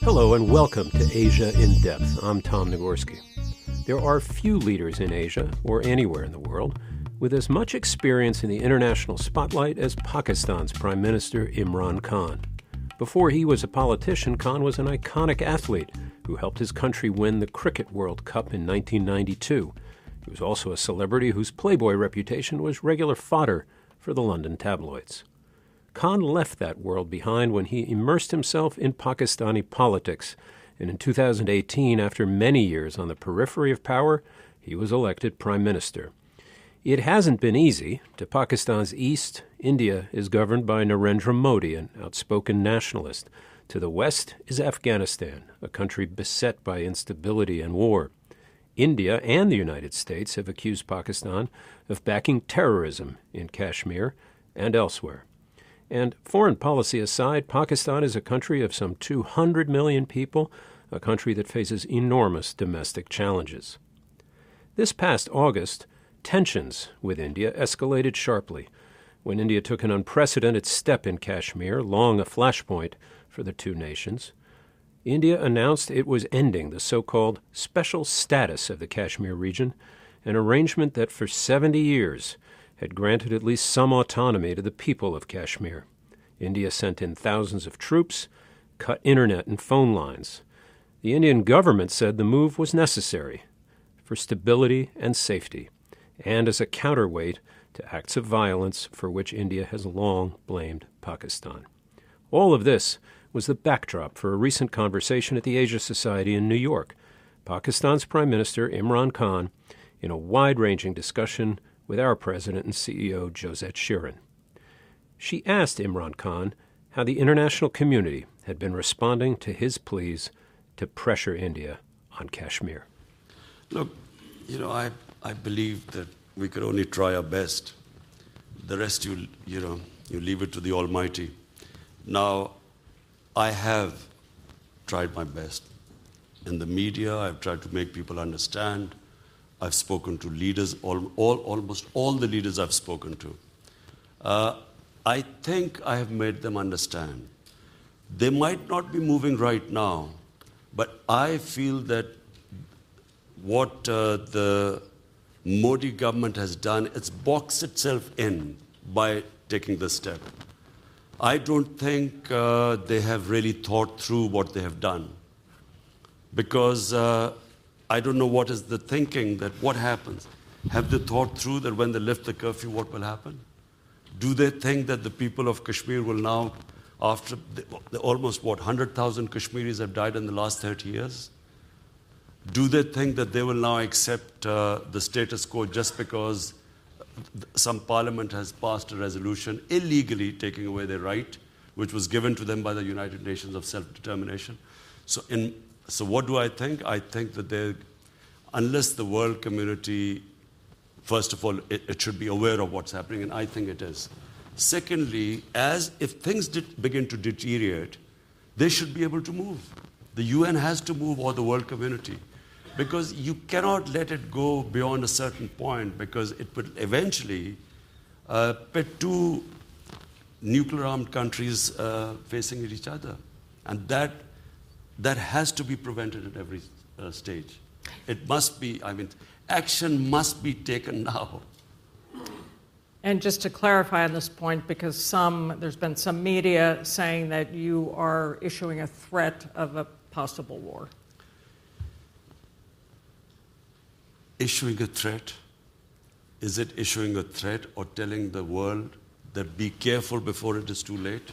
Hello and welcome to Asia in Depth. I'm Tom Nagorski. There are few leaders in Asia, or anywhere in the world, with as much experience in the international spotlight as Pakistan's Prime Minister Imran Khan. Before he was a politician, Khan was an iconic athlete who helped his country win the Cricket World Cup in 1992. He was also a celebrity whose Playboy reputation was regular fodder for the London tabloids. Khan left that world behind when he immersed himself in Pakistani politics, and in 2018, after many years on the periphery of power, he was elected prime minister. It hasn't been easy. To Pakistan's east, India is governed by Narendra Modi, an outspoken nationalist. To the west is Afghanistan, a country beset by instability and war. India and the United States have accused Pakistan of backing terrorism in Kashmir and elsewhere. And foreign policy aside, Pakistan is a country of some 200 million people, a country that faces enormous domestic challenges. This past August, tensions with India escalated sharply when India took an unprecedented step in Kashmir, long a flashpoint for the two nations. India announced it was ending the so-called special status of the Kashmir region, an arrangement that for 70 years had granted at least some autonomy to the people of Kashmir. India sent in thousands of troops, cut internet and phone lines. The Indian government said the move was necessary for stability and safety, and as a counterweight to acts of violence for which India has long blamed Pakistan. All of this was the backdrop for a recent conversation at the Asia Society in New York. Pakistan's Prime Minister Imran Khan in a wide-ranging discussion with our President and CEO, Josette Sheeran. She asked Imran Khan how the international community had been responding to his pleas to pressure India on Kashmir. Look, I believe that we could only try our best. The rest, you leave it to the Almighty. Now, I have tried my best. In the media, I've tried to make people understand. I've spoken to leaders, almost all the leaders I've spoken to. I think I have made them understand. They might not be moving right now, but I feel that what the Modi government has done, it's boxed itself in by taking this step. I don't think they have really thought through what they have done, because I don't know what is the thinking that what happens. Have they thought through that when they lift the curfew, what will happen? Do they think that the people of Kashmir will now, after the almost, 100,000 Kashmiris have died in the last 30 years? Do they think that they will now accept the status quo just because some parliament has passed a resolution illegally taking away their right, which was given to them by the United Nations of self-determination? So what do I think? I think that unless the world community, first of all, it should be aware of what's happening, and I think it is. Secondly, if things begin to deteriorate, they should be able to move. The UN has to move, or the world community, because you cannot let it go beyond a certain point, because it will eventually pit two nuclear-armed countries facing each other, and that has to be prevented at every stage. It must be, action must be taken now. And just to clarify on this point, because there's been some media saying that you are issuing a threat of a possible war. Issuing a threat? Is it issuing a threat or telling the world that be careful before it is too late?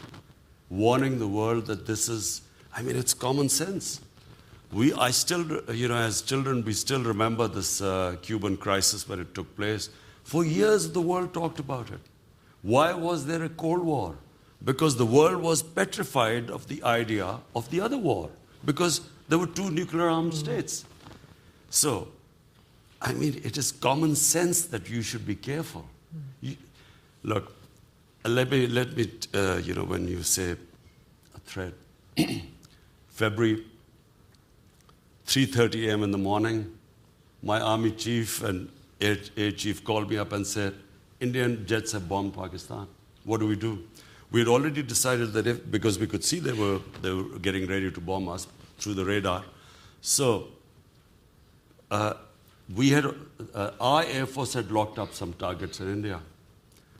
Warning the world that this is, it's common sense. As children, we still remember this Cuban crisis when it took place. For years, the world talked about it. Why was there a Cold War? Because the world was petrified of the idea of the other war, because there were two nuclear-armed states. So, it is common sense that you should be careful. Look, let me, when you say a threat, February, 3:30 a.m. in the morning, my army chief and air chief called me up and said, Indian jets have bombed Pakistan. What do? We had already decided that because we could see they were getting ready to bomb us through the radar. So we had our Air Force had locked up some targets in India.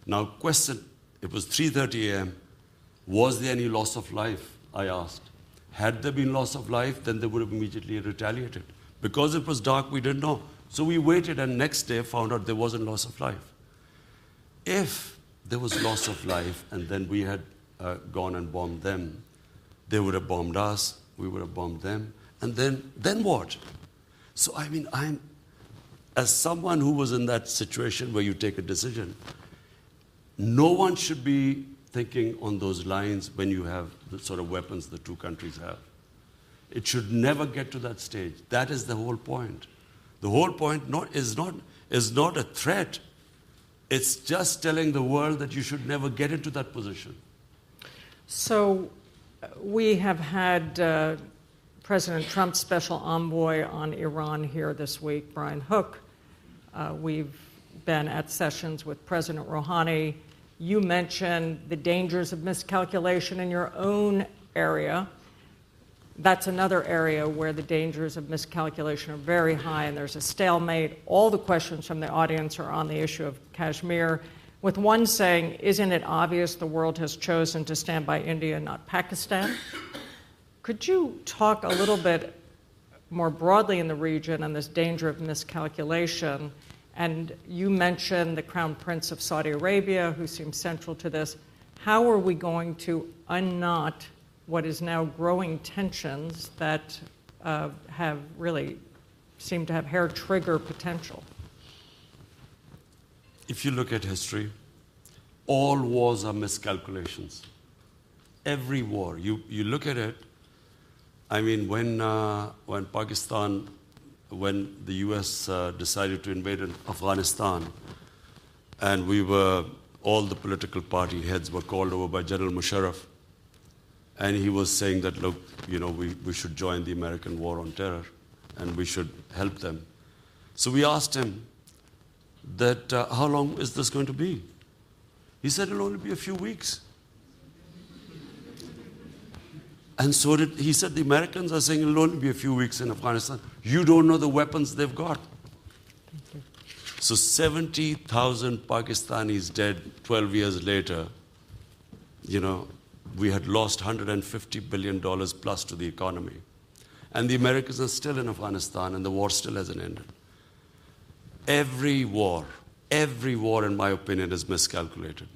Now, question, it was 3:30 a.m. Was there any loss of life? I asked. Had there been loss of life, then they would have immediately retaliated. Because it was dark, we didn't know. So we waited, and next day found out there wasn't loss of life. If there was loss of life, and then we had gone and bombed them, they would have bombed us, we would have bombed them, and then what? So, I mean, as someone who was in that situation where you take a decision, no one should be thinking on those lines when you have the sort of weapons the two countries have. It should never get to that stage. That is the whole point. The whole point is not a threat. It's just telling the world that you should never get into that position. So we have had President Trump's special envoy on Iran here this week, Brian Hook. We've been at sessions with President Rouhani. You mentioned the dangers of miscalculation in your own area. That's another area where the dangers of miscalculation are very high, and there's a stalemate. All the questions from the audience are on the issue of Kashmir, with one saying, isn't it obvious the world has chosen to stand by India, not Pakistan? Could you talk a little bit more broadly in the region on this danger of miscalculation? And you mentioned the Crown Prince of Saudi Arabia, who seems central to this. How are we going to unknot what is now growing tensions that have really seem to have hair trigger potential? If you look at history, all wars are miscalculations. Every war, you look at it. I mean, when Pakistan, when the U.S. Decided to invade Afghanistan, and all the political party heads were called over by General Musharraf, and he was saying that, look, we should join the American war on terror, and we should help them. So we asked him that, how long is this going to be? He said it'll only be a few weeks. And so he said, the Americans are saying it'll only be a few weeks in Afghanistan. You don't know the weapons they've got. So 70,000 Pakistanis dead 12 years later, we had lost $150 billion plus to the economy. And the Americans are still in Afghanistan, and the war still hasn't ended. Every war, in my opinion, is miscalculated.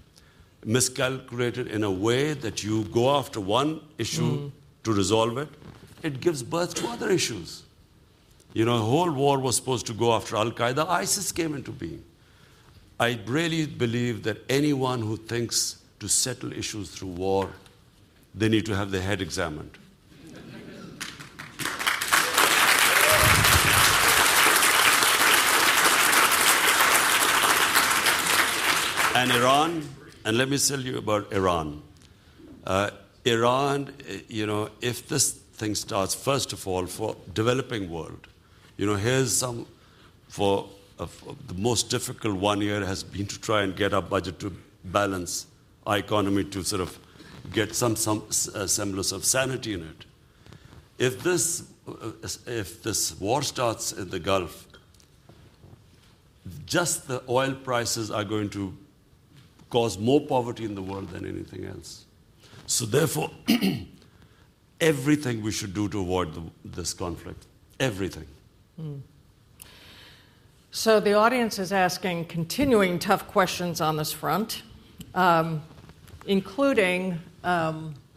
Miscalculated in a way that you go after one issue to resolve it, it gives birth to other issues. A whole war was supposed to go after Al-Qaeda. ISIS came into being. I really believe that anyone who thinks to settle issues through war, they need to have their head examined. And Iran, and let me tell you about Iran. Iran, if this thing starts, first of all, for developing world, here's some, for the most difficult 1 year has been to try and get our budget to balance our economy to sort of get some semblance of sanity in it. If this war starts in the Gulf, just the oil prices are going to cause more poverty in the world than anything else. So therefore, everything we should do to avoid this conflict, everything. So the audience is asking continuing tough questions on this front, including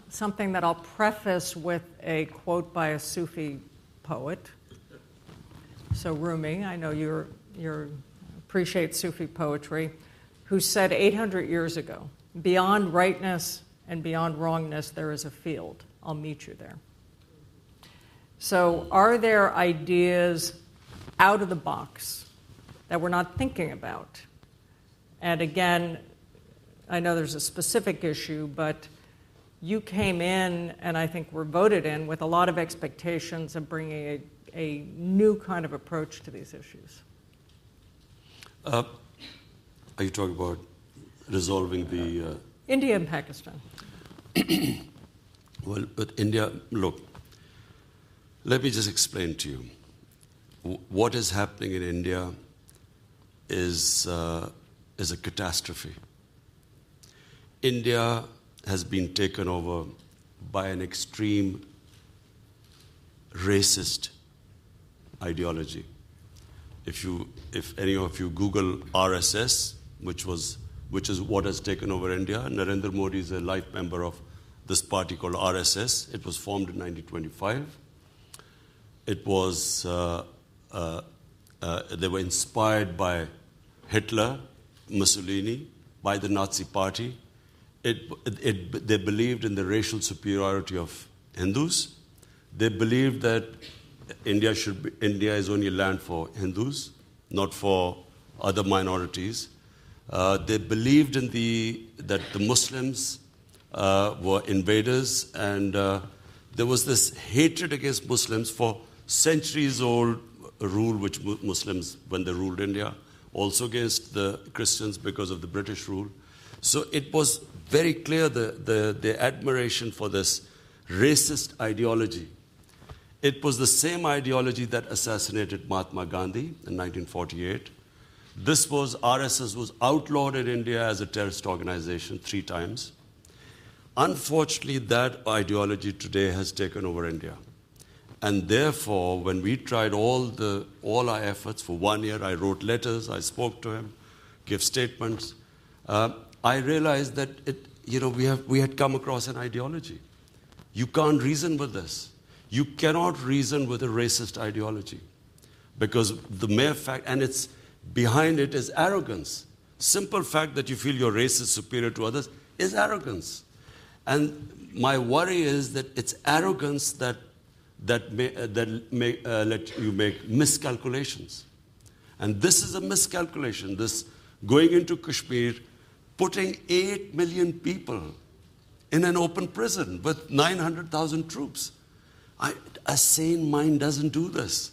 something that I'll preface with a quote by a Sufi poet. So Rumi, I know you appreciate Sufi poetry, who said 800 years ago, beyond rightness and beyond wrongness, there is a field. I'll meet you there. So are there ideas out of the box that we're not thinking about? And again, I know there's a specific issue, but you came in, and I think were voted in, with a lot of expectations of bringing a new kind of approach to these issues. Are you talking about resolving the... India and Pakistan. Well, but India, look, let me just explain to you. What is happening in India is a catastrophe. India has been taken over by an extreme racist ideology. If any of you Google RSS, which is what has taken over India, Narendra Modi is a life member of this party called RSS. It was formed in 1925. It was they were inspired by Hitler, Mussolini, by the Nazi Party. They believed in the racial superiority of Hindus. They believed that India is only a land for Hindus, not for other minorities. They believed in that the Muslims were invaders, and there was this hatred against Muslims for centuries-old rule which Muslims, when they ruled India, also against the Christians because of the British rule. So it was very clear the admiration for this racist ideology. It was the same ideology that assassinated Mahatma Gandhi in 1948. RSS was outlawed in India as a terrorist organization 3 times. Unfortunately, that ideology today has taken over India. And therefore, when we tried all our efforts for 1 year, I wrote letters, I spoke to him, gave statements. I realized that we had come across an ideology. You can't reason with this. You cannot reason with a racist ideology, because the mere fact, and it's behind it, is arrogance. Simple fact that you feel your race is superior to others is arrogance. And my worry is that it's arrogance that may let you make miscalculations. And this is a miscalculation. This going into Kashmir, putting 8 million people in an open prison with 900,000 troops. A sane mind doesn't do this.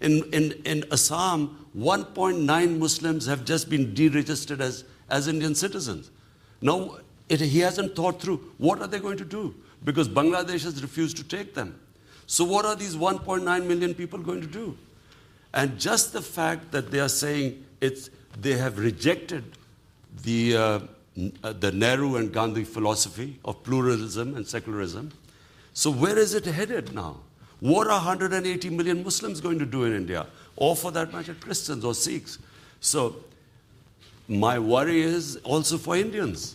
In Assam, 1.9 Muslims have just been deregistered as Indian citizens. Now, he hasn't thought through, what are they going to do? Because Bangladesh has refused to take them. So what are these 1.9 million people going to do? And just the fact that they are saying they have rejected the Nehru and Gandhi philosophy of pluralism and secularism. So where is it headed now? What are 180 million Muslims going to do in India? Or for that matter, Christians or Sikhs. So my worry is also for Indians.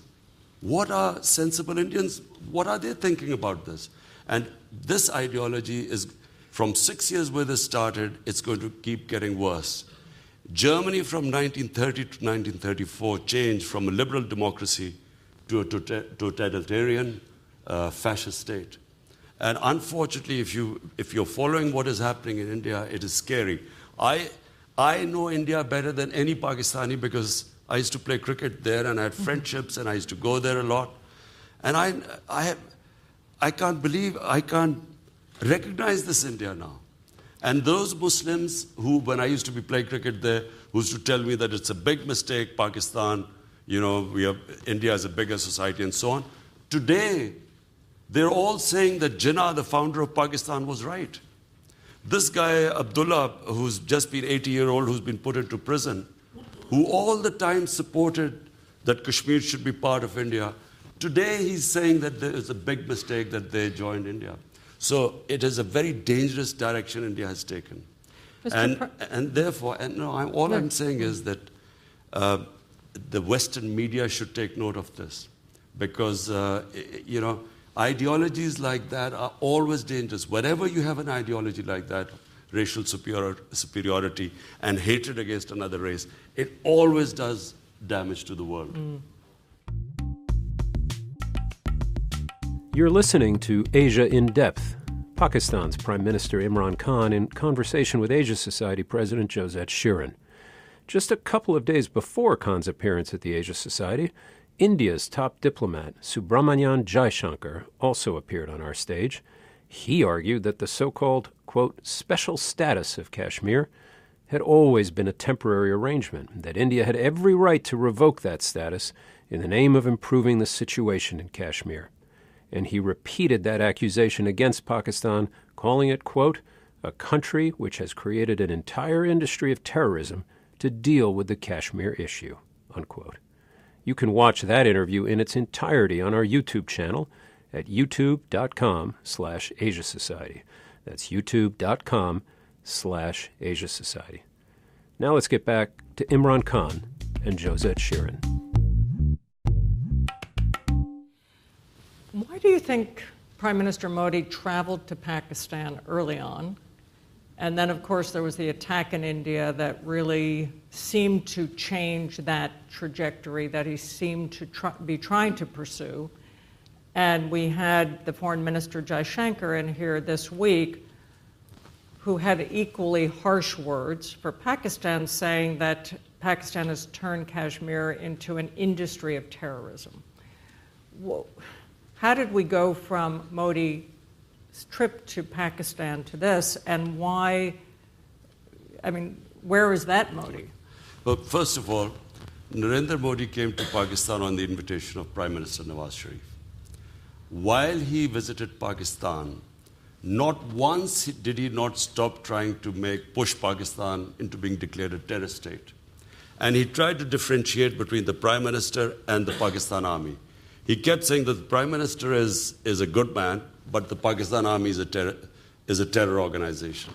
What are sensible Indians? What are they thinking about this? And this ideology is, from 6 years where this started, it's going to keep getting worse. Germany from 1930 to 1934 changed from a liberal democracy to a totalitarian fascist state. And unfortunately, if you're following what is happening in India, it is scary. I know India better than any Pakistani because I used to play cricket there and I had friendships and I used to go there a lot. And I can't recognize this India now. And those Muslims who, when I used to be playing cricket there, who used to tell me that it's a big mistake, Pakistan, India is a bigger society and so on. Today, they're all saying that Jinnah, the founder of Pakistan, was right. This guy, Abdullah, who's just been 80-year-old, who's been put into prison, who all the time supported that Kashmir should be part of India, today he's saying that there is a big mistake that they joined India. So it is a very dangerous direction India has taken. And therefore, I'm saying is that the Western media should take note of this. Because, ideologies like that are always dangerous. Whenever you have an ideology like that, racial superiority and hatred against another race, it always does damage to the world. You're listening to Asia in Depth, Pakistan's Prime Minister Imran Khan in conversation with Asia Society President Josette Sheeran. Just a couple of days before Khan's appearance at the Asia Society, India's top diplomat, Subramanian Jaishankar, also appeared on our stage. He argued that the so-called, quote, special status of Kashmir had always been a temporary arrangement, and that India had every right to revoke that status in the name of improving the situation in Kashmir. And he repeated that accusation against Pakistan, calling it, quote, a country which has created an entire industry of terrorism to deal with the Kashmir issue, unquote. You can watch that interview in its entirety on our YouTube channel at youtube.com/Asia Society. That's youtube.com/Asia Society. Now let's get back to Imran Khan and Josette Sheeran. Why do you think Prime Minister Modi traveled to Pakistan early on? And then, of course, there was the attack in India that really seemed to change that trajectory that he seemed to be trying to pursue. And we had the Foreign Minister Jaishankar in here this week, who had equally harsh words for Pakistan, saying that Pakistan has turned Kashmir into an industry of terrorism. How did we go from Modi's trip to Pakistan to this, and why, where is that Modi? Well, first of all, Narendra Modi came to Pakistan on the invitation of Prime Minister Nawaz Sharif. While he visited Pakistan, not once did he not stop trying to push Pakistan into being declared a terrorist state. And he tried to differentiate between the Prime Minister and the Pakistan Army. He kept saying that the Prime Minister is a good man, but the Pakistan Army is a terror organization.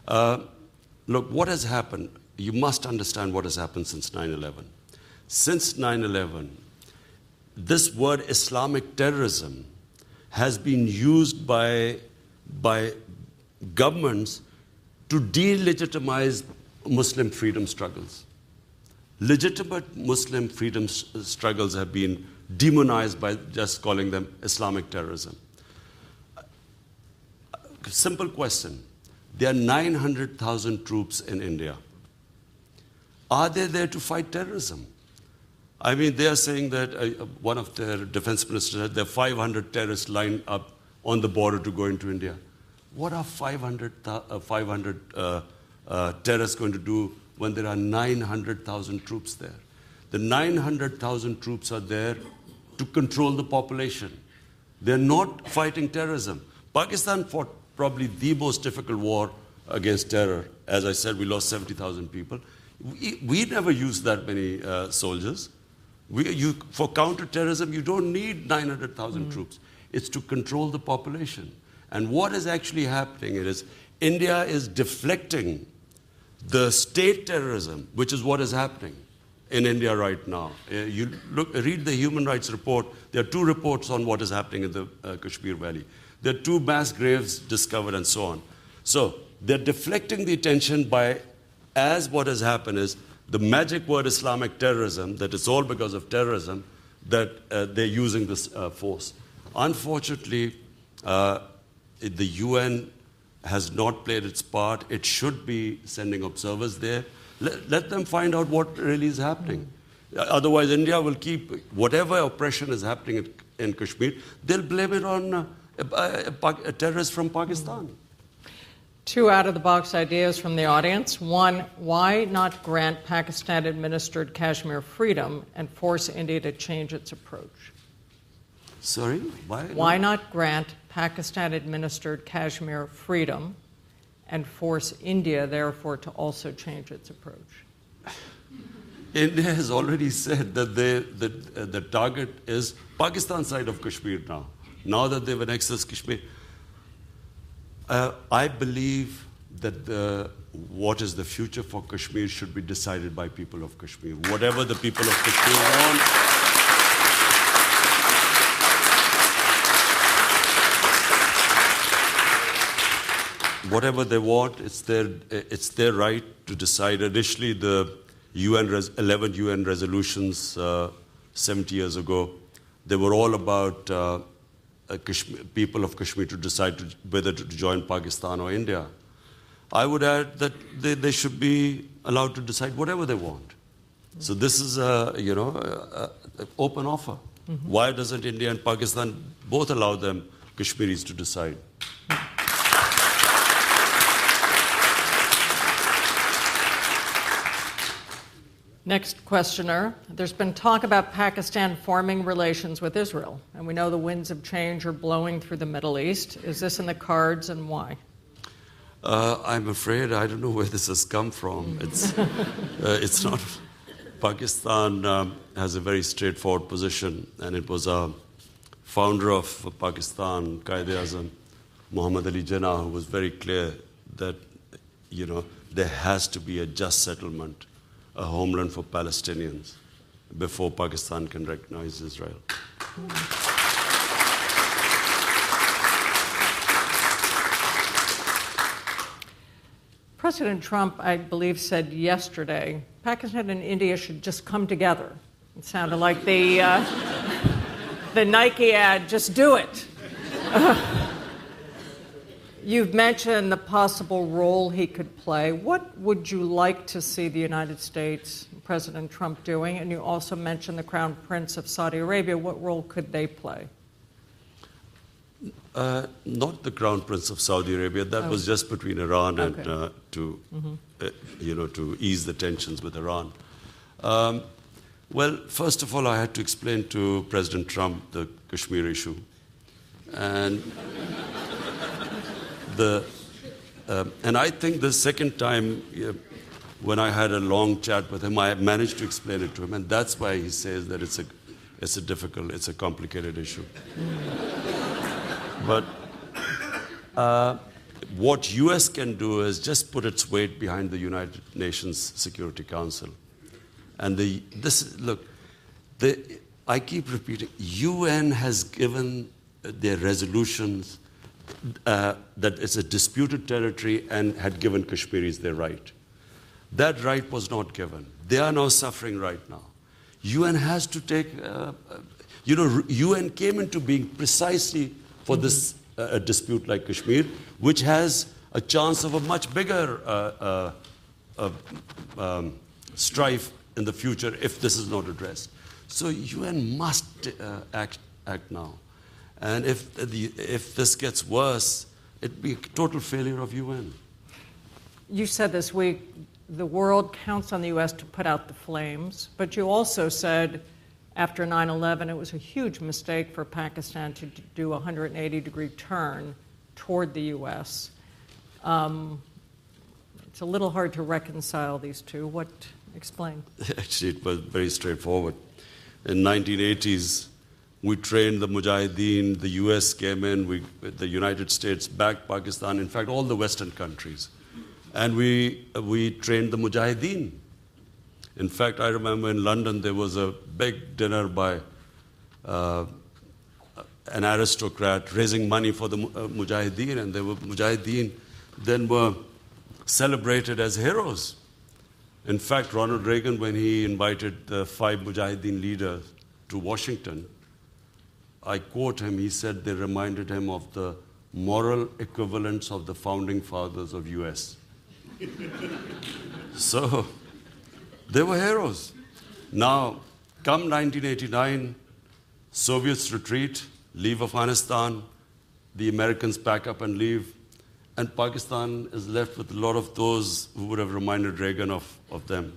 Look, what has happened? You must understand what has happened since 9/11. Since 9/11, this word Islamic terrorism has been used by governments to delegitimize Muslim freedom struggles. Legitimate Muslim freedom struggles have been demonized by just calling them Islamic terrorism. Simple question. There are 900,000 troops in India. Are they there to fight terrorism? They are saying that one of their defense ministers said there are 500 terrorists lined up on the border to go into India. What are 500 terrorists going to do when there are 900,000 troops there? The 900,000 troops are there to control the population. They're not fighting terrorism. Pakistan fought probably the most difficult war against terror. As I said, we lost 70,000 people. We never used that many soldiers. For counter-terrorism, you don't need 900,000 troops. It's to control the population. And what is actually happening is India is deflecting the state terrorism, which is what is happening in India right now. Read the human rights report. There are 2 reports on what is happening in the Kashmir Valley. There are 2 mass graves discovered and so on. So they're deflecting the attention as what has happened is the magic word Islamic terrorism, that it's all because of terrorism, that they're using this force. Unfortunately, the UN has not played its part. It should be sending observers there. Let them find out what really is happening. Otherwise, India will keep whatever oppression is happening in Kashmir, they'll blame it on a terrorist from Pakistan. 2 out-of-the-box ideas from the audience. 1, why not grant Pakistan-administered Kashmir freedom and force India to change its approach? Sorry? Why not grant Pakistan-administered Kashmir freedom and force India, therefore, to also change its approach? India has already said that the target is Pakistan side of Kashmir now. Now that they've annexed Kashmir. I believe that what is the future for Kashmir should be decided by people of Kashmir. Whatever the people of Kashmir want. Whatever they want, it's their right to decide. Initially, the 11 UN resolutions 70 years ago, they were all about people of Kashmir to decide whether to join Pakistan or India. I would add that they should be allowed to decide whatever they want. So this is an open offer. Mm-hmm. Why doesn't India and Pakistan both allow them, Kashmiris, to decide? Next questioner. There's been talk about Pakistan forming relations with Israel, and we know the winds of change are blowing through the Middle East. Is this in the cards, and why? I'm afraid I don't know where this has come from. It's not. Pakistan has a very straightforward position, and it was a founder of Pakistan, Quaid-e-Azam, Muhammad Ali Jinnah, who was very clear that, there has to be a just settlement, a homeland for Palestinians, before Pakistan can recognize Israel. President Trump, I believe, said yesterday, Pakistan and India should just come together. It sounded like the Nike ad, just do it. You've mentioned the possible role he could play. What would you like to see the United States, President Trump, doing? And you also mentioned the Crown Prince of Saudi Arabia. What role could they play? Not the Crown Prince of Saudi Arabia. That was just between Iran and to ease the tensions with Iran. Well, first of all, I had to explain to President Trump the Kashmir issue, and and I think the second time when I had a long chat with him, I managed to explain it to him, and that's why he says that it's a complicated issue. But what U.S. can do is just put its weight behind the United Nations Security Council. And I keep repeating, UN has given their resolutions that it's a disputed territory and had given Kashmiris their right. That right was not given. They are now suffering right now. UN has to take, UN came into being precisely for this dispute like Kashmir, which has a chance of a much bigger strife in the future if this is not addressed. So UN must act now. And if this gets worse, it'd be a total failure of UN. You said this week the world counts on the U.S. to put out the flames, but you also said after 9/11 it was a huge mistake for Pakistan to do a 180-degree turn toward the U.S. It's a little hard to reconcile these two. Explain. Actually, it was very straightforward. In 1980s, we trained the Mujahideen, the US came in, the United States backed Pakistan, in fact, all the Western countries. And we trained the Mujahideen. In fact, I remember in London, there was a big dinner by an aristocrat raising money for the Mujahideen, and the Mujahideen then were celebrated as heroes. In fact, Ronald Reagan, when he invited the 5 Mujahideen leaders to Washington, I quote him, he said they reminded him of the moral equivalents of the founding fathers of US. So, they were heroes. Now, come 1989, Soviets retreat, leave Afghanistan, the Americans pack up and leave, and Pakistan is left with a lot of those who would have reminded Reagan of them.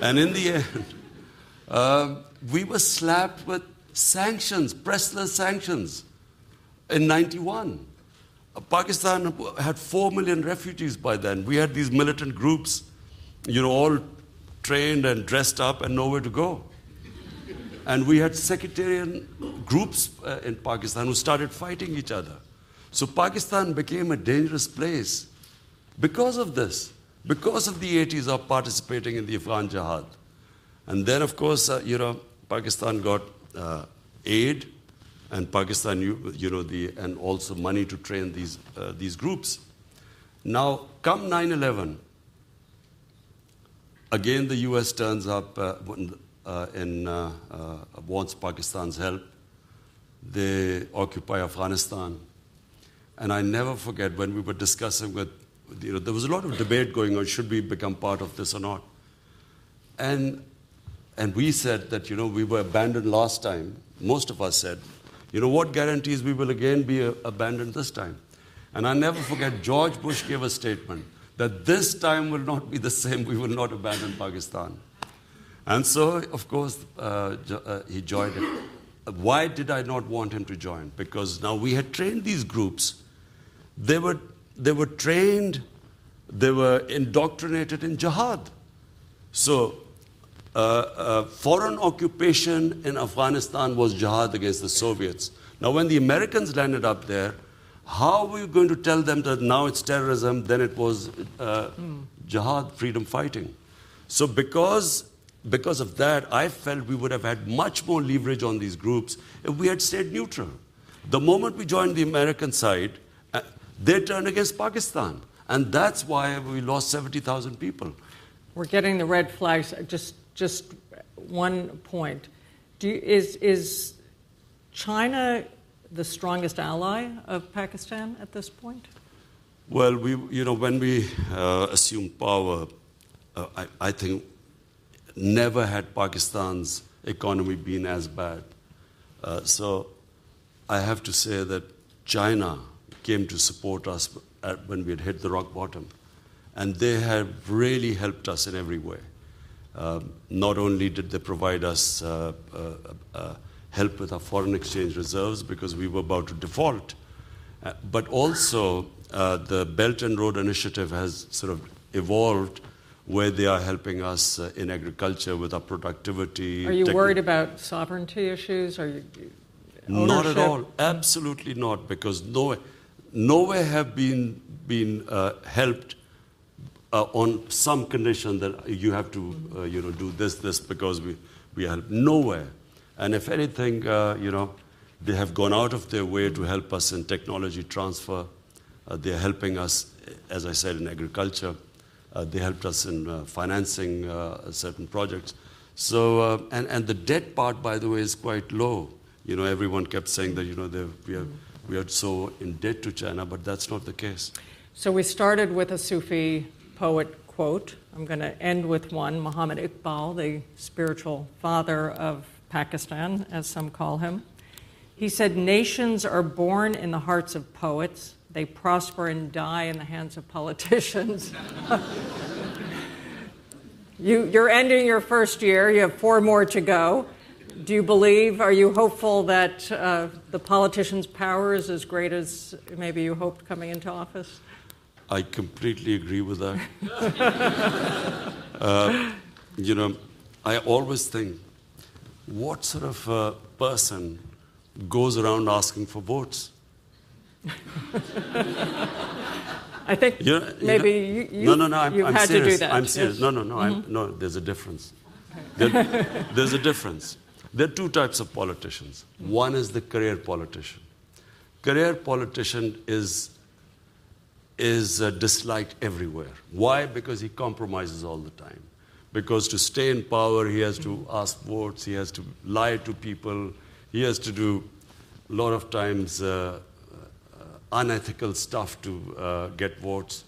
And in the end, we were slapped with sanctions, pressless sanctions, in 91. Pakistan had 4 million refugees by then. We had these militant groups, all trained and dressed up and nowhere to go. And we had sectarian groups in Pakistan who started fighting each other. So Pakistan became a dangerous place because of this, because of the 80s of participating in the Afghan Jihad. And then, of course, Pakistan got aid, and Pakistan, and also money to train these groups. Now, come 9/11, again the U.S. turns up wants Pakistan's help. They occupy Afghanistan. And I never forget when we were discussing there was a lot of debate going on, should we become part of this or not? And we said that, we were abandoned last time. Most of us said, what guarantees we will again be abandoned this time? And I never forget, George Bush gave a statement that this time will not be the same, we will not abandon Pakistan. And so, of course, he joined it. Why did I not want him to join? Because now we had trained these groups. They were trained, they were indoctrinated in jihad. So, foreign occupation in Afghanistan was jihad against the Soviets. Now, when the Americans landed up there, how were you going to tell them that now it's terrorism, then it was jihad, freedom fighting? So because of that, I felt we would have had much more leverage on these groups if we had stayed neutral. The moment we joined the American side, they turned against Pakistan. And that's why we lost 70,000 people. We're getting the red flags. Just one point. Is China the strongest ally of Pakistan at this point? Well, when we assumed power, I think never had Pakistan's economy been as bad. So I have to say that China came to support us when we had hit the rock bottom. And they have really helped us in every way. Not only did they provide us help with our foreign exchange reserves because we were about to default, but also the Belt and Road Initiative has sort of evolved where they are helping us in agriculture with our productivity. Are you worried about sovereignty issues? Are you ownership? Not at all. Absolutely not, because nowhere have been helped on some condition that you have to do this because we are helped. Nowhere. And if anything, they have gone out of their way to help us in technology transfer. They are helping us, as I said, in agriculture. They helped us in financing certain projects. So, and the debt part, by the way, is quite low. Everyone kept saying that, we are so in debt to China, but that's not the case. So we started with a Sufi poet quote. I'm going to end with one. Muhammad Iqbal, the spiritual father of Pakistan, as some call him. He said, "Nations are born in the hearts of poets. They prosper and die in the hands of politicians." You're ending your first year. You have 4 more to go. Are you hopeful that the politicians' power is as great as maybe you hoped coming into office? I completely agree with that. I always think, what sort of person goes around asking for votes? I think maybe you've had serious. to do that. I'm serious. Yes. No, there's a difference. There's a difference. There are 2 types of politicians. One is the career politician. Career politician is disliked everywhere. Why? Because he compromises all the time. Because to stay in power, he has to ask votes, he has to lie to people, he has to do a lot of times unethical stuff to get votes.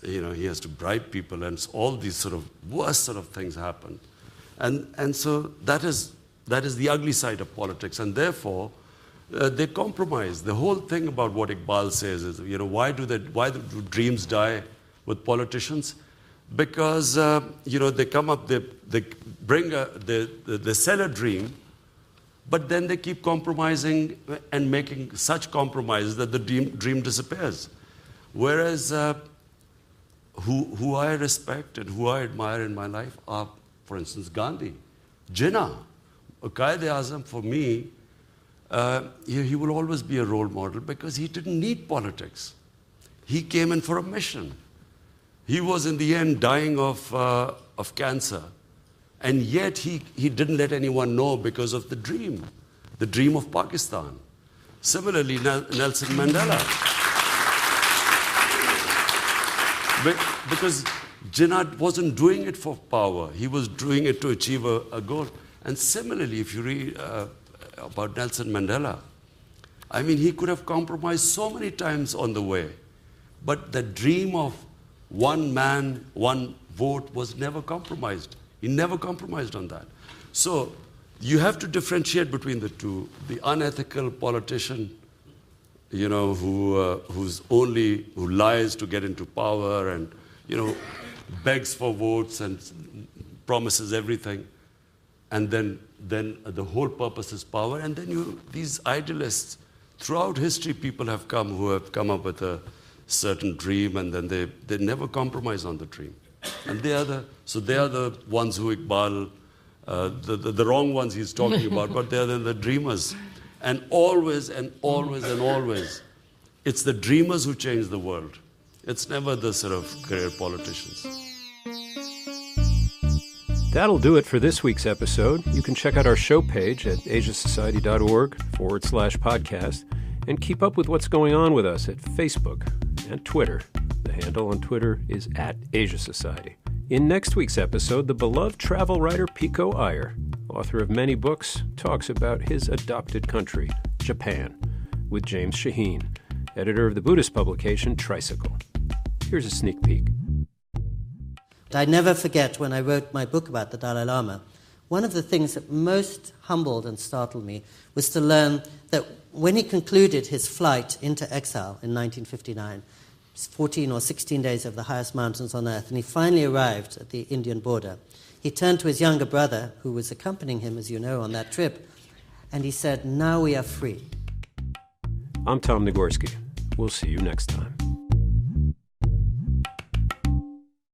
He has to bribe people, and all these sort of worst sort of things happen. And so that is the ugly side of politics, and therefore they compromise. The whole thing about what Iqbal says is, why do dreams die with politicians? Because they come up, they bring they sell a dream, but then they keep compromising and making such compromises that the dream disappears. Whereas who I respect and who I admire in my life are, for instance, Gandhi, Jinnah, Quaid-e-Azam. For me, he will always be a role model because he didn't need politics. He came in for a mission. He was in the end dying of cancer, and yet he didn't let anyone know because of the dream of Pakistan. Similarly, Nelson Mandela. Because Jinnah wasn't doing it for power. He was doing it to achieve a goal. And similarly, if you read about Nelson Mandela, I mean, he could have compromised so many times on the way. But the dream of one man, one vote was never compromised. He never compromised on that. So you have to differentiate between the two. The unethical politician, who lies to get into power and, begs for votes and promises everything, and then the whole purpose is power, and then these idealists, throughout history, people have come who have come up with a certain dream, and then they never compromise on the dream. And they are the ones who Iqbal, the wrong ones he's talking about, but they are the dreamers. And always and always and always, it's the dreamers who change the world. It's never the sort of career politicians. That'll do it for this week's episode. You can check out our show page at asiasociety.org/podcast and keep up with what's going on with us at Facebook and Twitter. The handle on Twitter is @AsiaSociety. In next week's episode, the beloved travel writer Pico Iyer, author of many books, talks about his adopted country, Japan, with James Shaheen, editor of the Buddhist publication Tricycle. Here's a sneak peek. I never forget when I wrote my book about the Dalai Lama, one of the things that most humbled and startled me was to learn that when he concluded his flight into exile in 1959, 14 or 16 days of the highest mountains on earth, and he finally arrived at the Indian border, he turned to his younger brother, who was accompanying him, as you know, on that trip, and he said, "Now we are free." I'm Tom Nagorski. We'll see you next time.